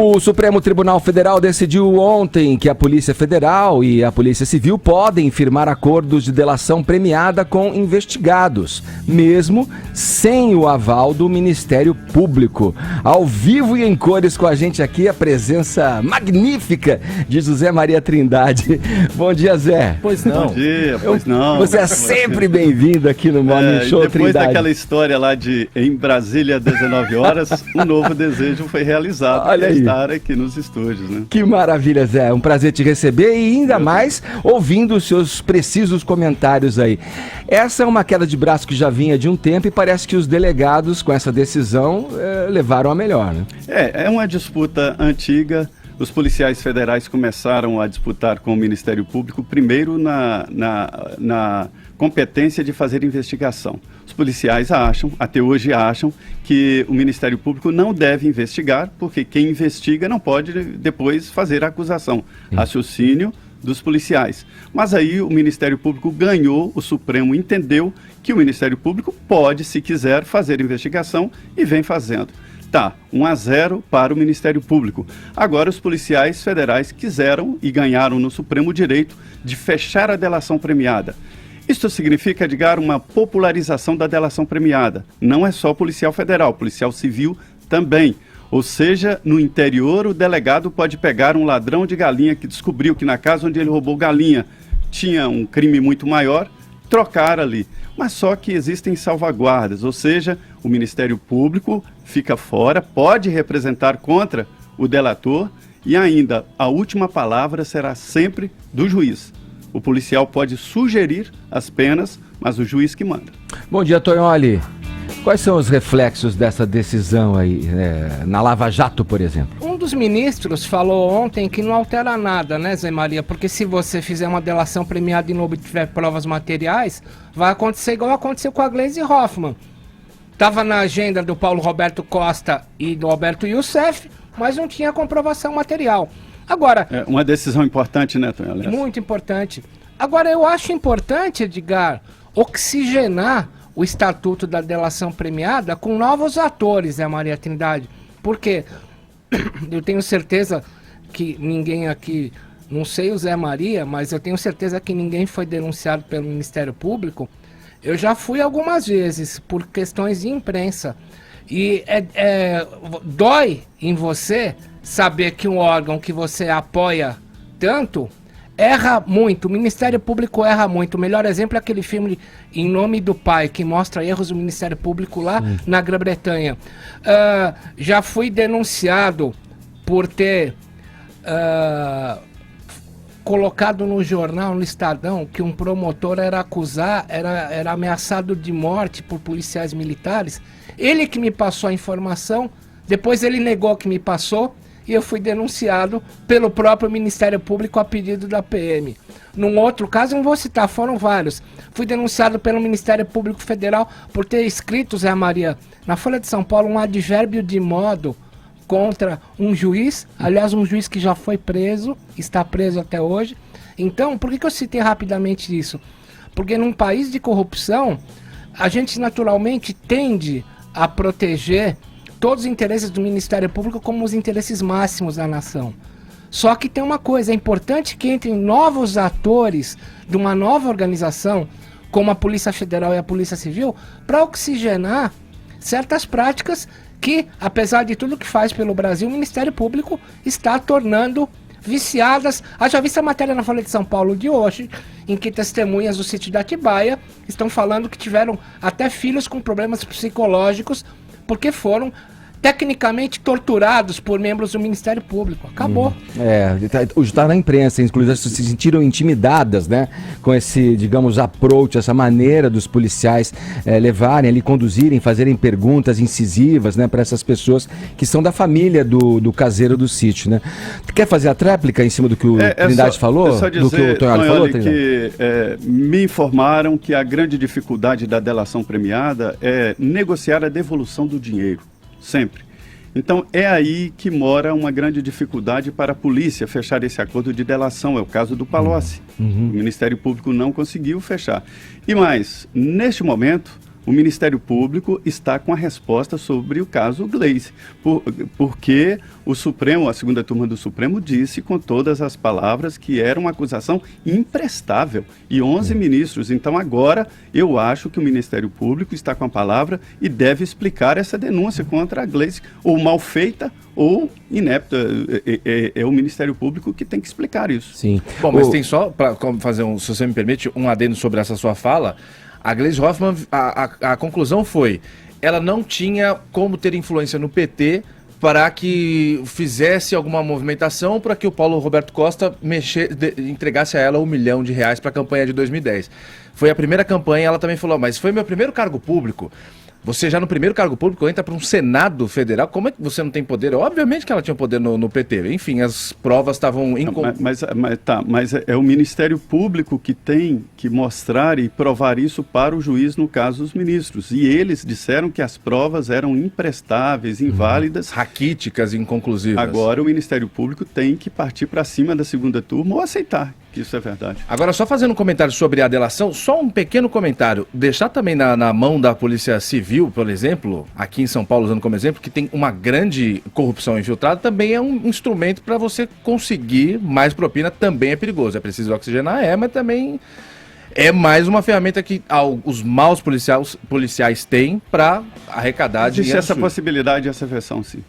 O Supremo Tribunal Federal decidiu ontem que a Polícia Federal e a Polícia Civil podem firmar acordos de delação premiada com investigados, mesmo sem o aval do Ministério Público. Ao vivo e em cores com a gente aqui, a presença magnífica de José Maria Trindade. Bom dia, Zé. Pois não. Bom dia, pois não. Você é sempre bem-vindo aqui no Morning Show, depois Trindade. daquela história lá de em Brasília, 19 horas, um novo desejo foi realizado. Olha aí. Estar aqui nos estúdios, né? Que maravilha, Zé. Um prazer te receber e ainda mais ouvindo os seus precisos comentários aí. Essa é uma queda de braço que já vinha de um tempo e parece que os delegados, com essa decisão, levaram a melhor, né? É uma disputa antiga. Os policiais federais começaram a disputar com o Ministério Público, primeiro na competência de fazer investigação. Os policiais até hoje acham, que o Ministério Público não deve investigar, porque quem investiga não pode depois fazer a acusação. Raciocínio dos policiais. Mas aí o Ministério Público ganhou, o Supremo entendeu que o Ministério Público pode, se quiser, fazer investigação e vem fazendo. Tá, 1-0 para o Ministério Público. Agora os policiais federais quiseram e ganharam no Supremo o direito de fechar a delação premiada. Isso significa, Edgar, uma popularização da delação premiada. Não é só policial federal, policial civil também. Ou seja, no interior o delegado pode pegar um ladrão de galinha que descobriu que na casa onde ele roubou galinha tinha um crime muito maior, trocar ali. Mas só que existem salvaguardas, ou seja, o Ministério Público fica fora, pode representar contra o delator e ainda a última palavra será sempre do juiz. O policial pode sugerir as penas, mas o juiz que manda. Bom dia, Tonholi. Quais são os reflexos dessa decisão aí, na Lava Jato, por exemplo? Um dos ministros falou ontem que não altera nada, né, Zé Maria? Porque se você fizer uma delação premiada e não obtiver provas materiais, vai acontecer igual aconteceu com a Gleisi Hoffmann. Estava na agenda do Paulo Roberto Costa e do Alberto Youssef, mas não tinha comprovação material. Agora... É uma decisão importante, né, Tonholi? Muito importante. Agora, eu acho importante, Edgar, oxigenar o Estatuto da Delação Premiada com novos atores, né, Maria Trindade? Porque eu tenho certeza que ninguém aqui, não sei o Zé Maria, mas eu tenho certeza que ninguém foi denunciado pelo Ministério Público. Eu já fui algumas vezes por questões de imprensa. E dói em você saber que um órgão que você apoia tanto erra muito. O Ministério Público erra muito. O melhor exemplo é aquele filme Em Nome do Pai, que mostra erros do Ministério Público lá na Grã-Bretanha. Já fui denunciado por ter colocado no jornal, no Estadão, que um promotor era ameaçado de morte por policiais militares. Ele que me passou a informação, depois ele negou que me passou, e eu fui denunciado pelo próprio Ministério Público a pedido da PM. Num outro caso, não vou citar, foram vários. Fui denunciado pelo Ministério Público Federal por ter escrito, Zé Maria, na Folha de São Paulo, um advérbio de modo contra um juiz, aliás, um juiz que já foi preso, está preso até hoje. Então, por que eu citei rapidamente isso? Porque num país de corrupção, a gente naturalmente tende a proteger todos os interesses do Ministério Público como os interesses máximos da nação. Só que tem uma coisa, é importante que entrem novos atores de uma nova organização, como a Polícia Federal e a Polícia Civil, para oxigenar certas práticas que, apesar de tudo que faz pelo Brasil, o Ministério Público está tornando viciadas. Haja vista a matéria na Folha de São Paulo de hoje, em que testemunhas do sítio da Atibaia estão falando que tiveram até filhos com problemas psicológicos, porque foram tecnicamente torturados por membros do Ministério Público. Acabou. Hoje está na imprensa, inclusive se sentiram intimidadas, né? Com esse, digamos, approach, essa maneira dos policiais levarem ali, conduzirem, fazerem perguntas incisivas, né? Para essas pessoas que são da família do caseiro do sítio, né? Tu quer fazer a tréplica em cima do que o Trindade falou? É só dizer, do que o Tonholi falou, que me informaram que a grande dificuldade da delação premiada é negociar a devolução do dinheiro. Sempre. Então é aí que mora uma grande dificuldade para a polícia fechar esse acordo de delação. É o caso do Palocci. O Ministério Público não conseguiu fechar. E mais, neste momento, o Ministério Público está com a resposta sobre o caso Gleice, porque o Supremo, a segunda turma do Supremo, disse com todas as palavras que era uma acusação imprestável, e 11 ministros. Então agora eu acho que o Ministério Público está com a palavra e deve explicar essa denúncia contra a Gleice, ou mal feita ou inepta. É o Ministério Público que tem que explicar isso. Sim. Bom, mas tem só, para fazer se você me permite, um adendo sobre essa sua fala. A Gleisi Hoffmann, a conclusão foi, ela não tinha como ter influência no PT para que fizesse alguma movimentação para que o Paulo Roberto Costa entregasse a ela R$1 milhão para a campanha de 2010. Foi a primeira campanha, ela também falou, mas foi meu primeiro cargo público. Você já no primeiro cargo público entra para um Senado Federal, como é que você não tem poder? Obviamente que ela tinha poder no PT, enfim, as provas estavam... Mas é o Ministério Público que tem que mostrar e provar isso para o juiz no caso dos ministros. E eles disseram que as provas eram imprestáveis, inválidas. Raquíticas e inconclusivas. Agora o Ministério Público tem que partir para cima da segunda turma ou aceitar que isso é verdade. Agora, só fazendo um comentário sobre a delação, só um pequeno comentário. Deixar também na mão da Polícia Civil, por exemplo, aqui em São Paulo, usando como exemplo, que tem uma grande corrupção infiltrada, também é um instrumento para você conseguir mais propina, também é perigoso. É preciso oxigenar, mas também é mais uma ferramenta que os maus policiais têm para arrecadar dinheiro. Existe essa possibilidade, essa versão, sim.